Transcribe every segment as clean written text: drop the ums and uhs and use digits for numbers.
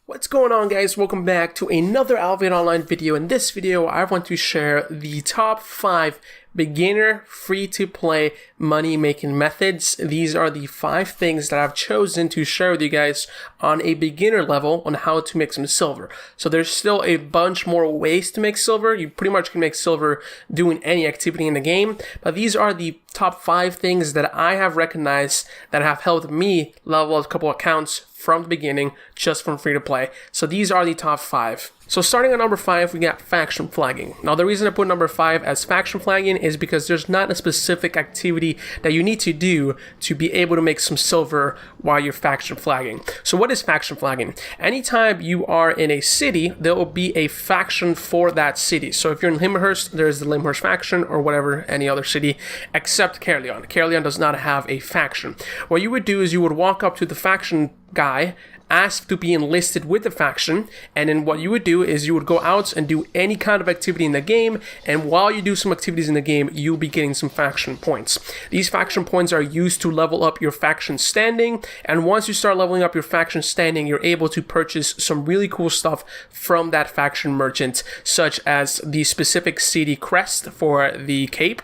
What's going on, guys? Welcome back to another Albion Online video. In this video, I want to share the top 5 beginner free-to-play money-making methods. These are the 5 things that I've chosen to share with you guys on a beginner level on how to make some silver. So there's still a bunch more ways to make silver. You pretty much can make silver doing any activity in the game, but these are the top 5 things that I have recognized that have helped me level up a couple accounts from the beginning, just from free to play. So these are the top 5. So starting at number 5, we got faction flagging. Now the reason I put number 5 as faction flagging is because there's not a specific activity that you need to do to be able to make some silver while you're faction flagging. So what is faction flagging? Anytime you are in a city, there will be a faction for that city. So if you're in Limhurst, there's the Limhurst faction or whatever, any other city, except Caerleon. Caerleon does not have a faction. What you would do is you would walk up to the faction guy, ask to be enlisted with the faction, and then what you would do is you would go out and do any kind of activity in the game, and while you do some activities in the game, you'll be getting some faction points. These faction points are used to level up your faction standing, and once you start leveling up your faction standing, you're able to purchase some really cool stuff from that faction merchant, such as the specific city crest for the cape,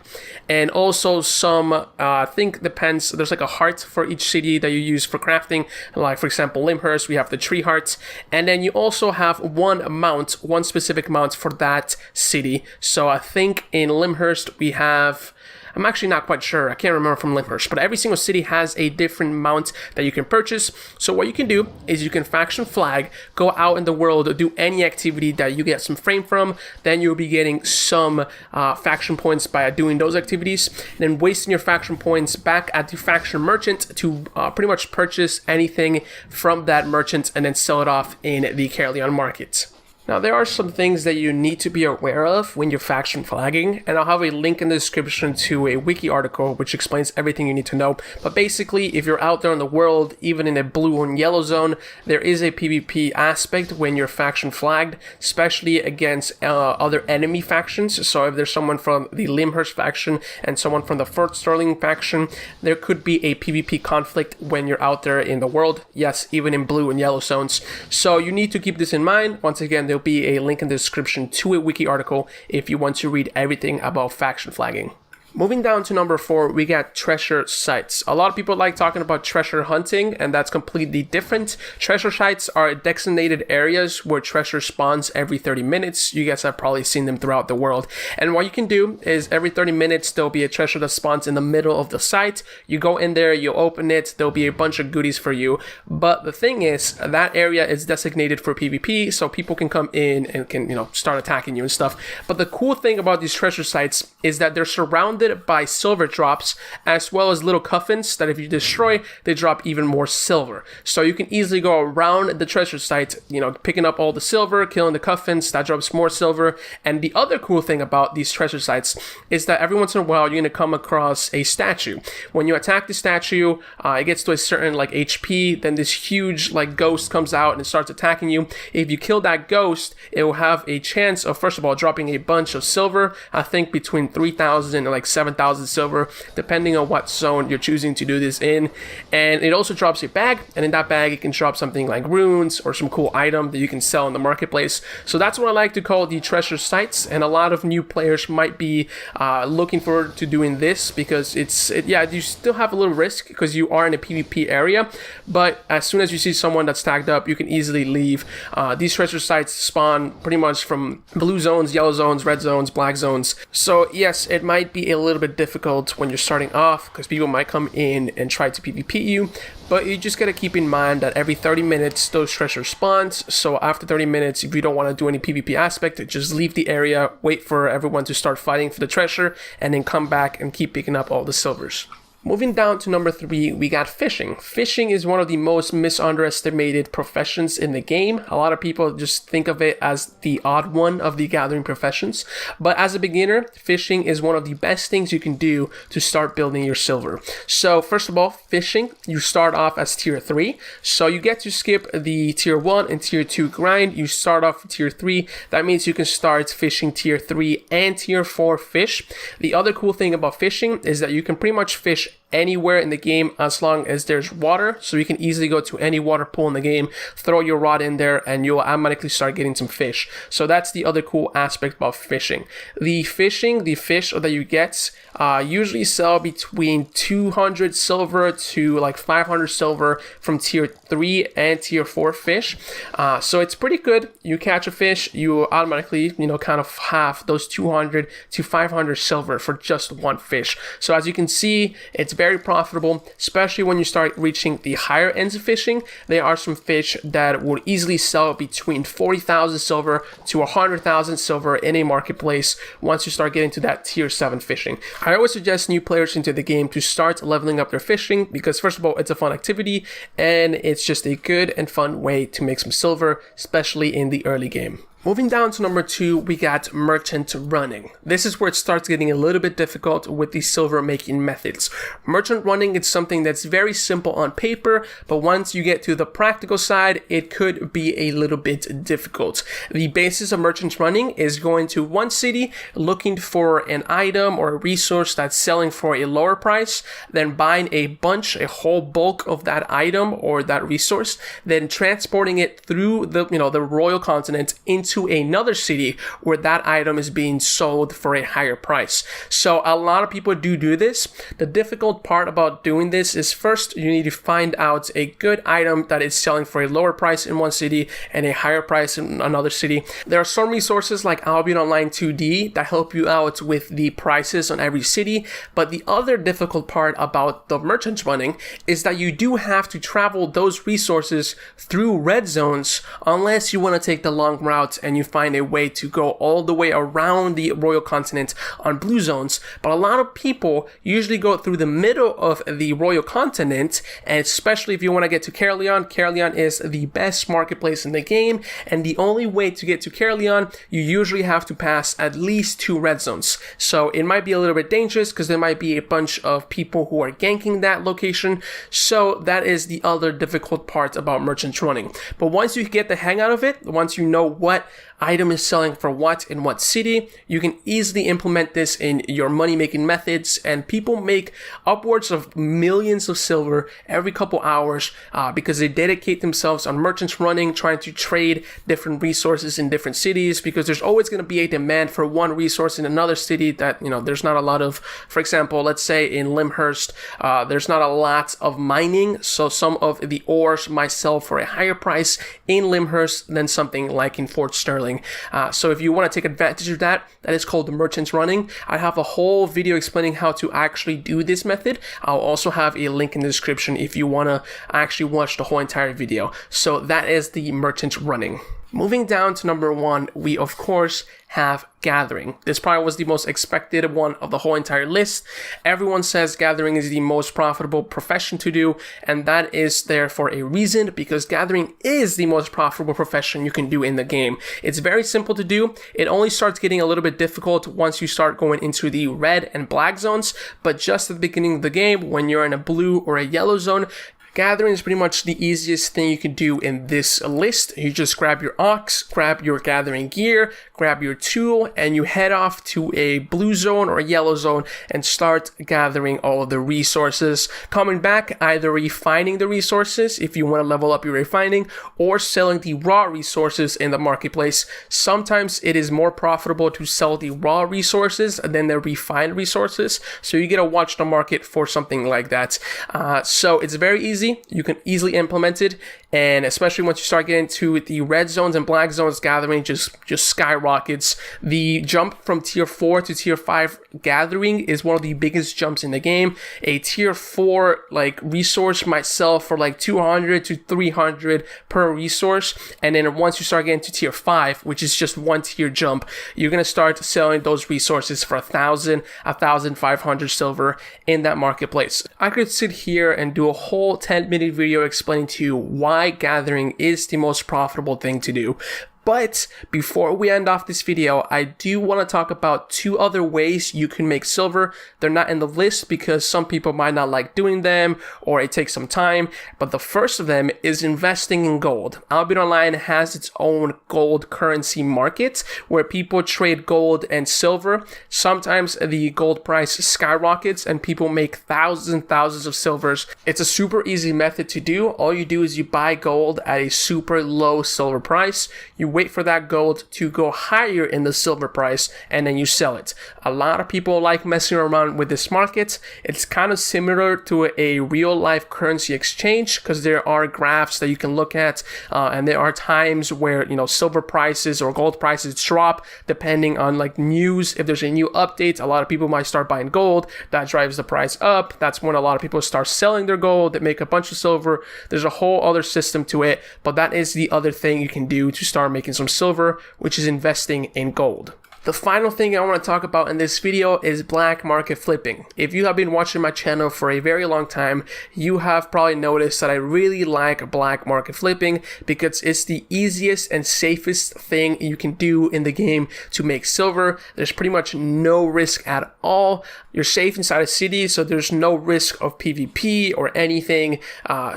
and also some, I think depends, there's like a heart for each city that you use for crafting, like for example Limhurst, we have the tree hearts, and then you also have one specific mount for that city. So I think in Limhurst we have, I'm actually not quite sure, I can't remember from Limhurst, but every single city has a different mount that you can purchase. So what you can do is you can faction flag, go out in the world, do any activity that you get some frame from, then you'll be getting some faction points by doing those activities, and then wasting your faction points back at the faction merchant to pretty much purchase anything from that merchant and then sell it off in the Caerleon market. Now, there are some things that you need to be aware of when you're faction flagging, and I'll have a link in the description to a wiki article which explains everything you need to know. But basically, if you're out there in the world, even in a blue and yellow zone, there is a PvP aspect when you're faction flagged, especially against other enemy factions. So if there's someone from the Limhurst faction and someone from the Fort Sterling faction, there could be a PvP conflict when you're out there in the world. Yes, even in blue and yellow zones. So you need to keep this in mind. Once again, there'll be a link in the description to a wiki article if you want to read everything about faction flagging. Moving down to number 4, we got treasure sites. A lot of people like talking about treasure hunting, and that's completely different. Treasure sites are designated areas where treasure spawns every 30 minutes. You guys have probably seen them throughout the world. And what you can do is every 30 minutes, there'll be a treasure that spawns in the middle of the site. You go in there, you open it, there'll be a bunch of goodies for you. But the thing is, that area is designated for PvP, so people can come in and can, start attacking you and stuff. But the cool thing about these treasure sites is that they're surrounded by silver drops, as well as little coffins that if you destroy, they drop even more silver. So you can easily go around the treasure site, picking up all the silver, killing the coffins, that drops more silver. And the other cool thing about these treasure sites is that every once in a while, you're going to come across a statue. When you attack the statue, it gets to a certain HP, then this huge ghost comes out and starts attacking you. If you kill that ghost, it will have a chance of, first of all, dropping a bunch of silver. I think between 3,000 and 7,000 silver, depending on what zone you're choosing to do this in. And it also drops a bag, and in that bag it can drop something like runes or some cool item that you can sell in the marketplace. So that's what I like to call the treasure sites, and a lot of new players might be looking forward to doing this because you still have a little risk because you are in a PvP area, but as soon as you see someone that's tagged up, you can easily leave. These treasure sites spawn pretty much from blue zones, yellow zones, red zones, black zones. So yes, it might be a little bit difficult when you're starting off because people might come in and try to PvP you, but you just gotta keep in mind that every 30 minutes those treasures spawns. So after 30 minutes, if you don't want to do any PvP aspect, just leave the area, wait for everyone to start fighting for the treasure, and then come back and keep picking up all the silvers. Moving down to number 3, we got fishing. Fishing is one of the most misunderestimated professions in the game. A lot of people just think of it as the odd one of the gathering professions. But as a beginner, fishing is one of the best things you can do to start building your silver. So first of all, fishing, you start off as tier 3. So you get to skip the tier 1 and tier 2 grind. You start off with tier 3. That means you can start fishing tier 3 and tier 4 fish. The other cool thing about fishing is that you can pretty much fish anywhere in the game as long as there's water. So you can easily go to any water pool in the game, throw your rod in there, and you'll automatically start getting some fish. So that's the other cool aspect about fishing. The fish that you get usually sell between 200 silver to like 500 silver from tier 3 and tier 4 fish. So it's pretty good. You catch a fish, you automatically, kind of have those 200 to 500 silver for just one fish. So as you can see, it's very profitable, especially when you start reaching the higher ends of fishing. There are some fish that would easily sell between 40,000 silver to 100,000 silver in a marketplace once you start getting to that tier 7 fishing. I always suggest new players into the game to start leveling up their fishing because, first of all, it's a fun activity and it's just a good and fun way to make some silver, especially in the early game. Moving down to number 2, we got merchant running. This is where it starts getting a little bit difficult with the silver making methods. Merchant running is something that's very simple on paper, but once you get to the practical side, it could be a little bit difficult. The basis of merchant running is going to one city, looking for an item or a resource that's selling for a lower price, then buying a whole bulk of that item or that resource, then transporting it through the royal continent into another city where that item is being sold for a higher price. So a lot of people do this. The difficult part about doing this is, first, you need to find out a good item that is selling for a lower price in one city and a higher price in another city. There are some resources like Albion Online 2D that help you out with the prices on every city, but the other difficult part about the merchant running is that you do have to travel those resources through red zones unless you want to take the long route and you find a way to go all the way around the royal continent on blue zones. But a lot of people usually go through the middle of the royal continent, and especially if you want to get to Caerleon. Caerleon is the best marketplace in the game, and the only way to get to Caerleon, you usually have to pass at least 2 red zones. So it might be a little bit dangerous because there might be a bunch of people who are ganking that location. So that is the other difficult part about merchant running. But once you get the hang out of it, once you know what item is selling for what in what city, you can easily implement this in your money making methods, and people make upwards of millions of silver every couple hours because they dedicate themselves on merchants running, trying to trade different resources in different cities, because there's always going to be a demand for one resource in another city that there's not a lot of. For example, let's say in Limhurst, there's not a lot of mining, so some of the ores might sell for a higher price in Limhurst than something like in Fort Sterling. So if you want to take advantage of that is called the merchants running. I have a whole video explaining how to actually do this method. I'll also have a link in the description if you want to actually watch the whole entire video. So that is the merchants running. Moving down to number 1, we of course have gathering. This probably was the most expected one of the whole entire list. Everyone says gathering is the most profitable profession to do, and that is there for a reason, because gathering is the most profitable profession you can do in the game. It's very simple to do. It only starts getting a little bit difficult once you start going into the red and black zones, but just at the beginning of the game, when you're in a blue or a yellow zone, gathering is pretty much the easiest thing you can do in this list. You just grab your ox, grab your gathering gear, grab your tool, and you head off to a blue zone or a yellow zone and start gathering all of the resources. Coming back, either refining the resources if you want to level up your refining, or selling the raw resources in the marketplace. Sometimes it is more profitable to sell the raw resources than the refined resources, so you get to watch the market for something like that. So it's very easy. You can easily implement it, and especially once you start getting to the red zones and black zones, gathering just skyrockets. The jump from tier 4 to tier 5 gathering is one of the biggest jumps in the game. A tier 4 resource might sell for 200 to 300 per resource, and then once you start getting to tier 5, which is just one tier jump, you're going to start selling those resources for 1,000, 1,500 silver in that marketplace. I could sit here and do a whole 10-minute video explaining to you why gathering is the most profitable thing to do. But before we end off this video, I do want to talk about 2 other ways you can make silver. They're not in the list because some people might not like doing them or it takes some time. But the first of them is investing in gold. Albion Online has its own gold currency market where people trade gold and silver. Sometimes the gold price skyrockets and people make thousands and thousands of silvers. It's a super easy method to do. All you do is you buy gold at a super low silver price. You wait for that gold to go higher in the silver price, and then you sell it. A lot of people like messing around with this market. It's kind of similar to a real life currency exchange because there are graphs that you can look at, and there are times where, you know, silver prices or gold prices drop depending on like news. If there's a new update, a lot of people might start buying gold. That drives the price up. That's when a lot of people start selling their gold. They make a bunch of silver. There's a whole other system to it, but that is the other thing you can do to start making some silver, which is investing in gold. The final thing I want to talk about in this video is black market flipping. If you have been watching my channel for a very long time, you have probably noticed that I really like black market flipping because it's the easiest and safest thing you can do in the game to make silver. There's pretty much no risk at all. You're safe inside a city, so there's no risk of PvP or anything.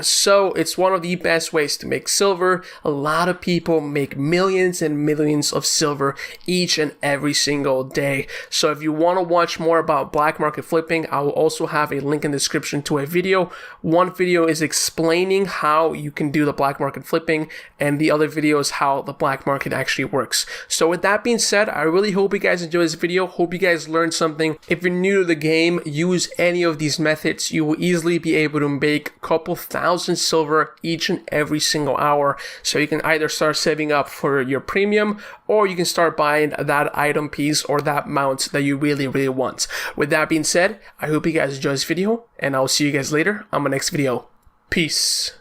So it's one of the best ways to make silver. A lot of people make millions and millions of silver each and every single day. So if you want to watch more about black market flipping, I will also have a link in the description to a video. One video is explaining how you can do the black market flipping, and the other video is how the black market actually works. So with that being said, I really hope you guys enjoyed this video. Hope you guys learned something. If you're new to the game, use any of these methods. You will easily be able to make a couple thousand silver each and every single hour. So you can either start saving up for your premium, or you can start buying that item piece or that mount that you really want. With that being said, I hope you guys enjoyed this video, and I'll see you guys later on my next video. Peace.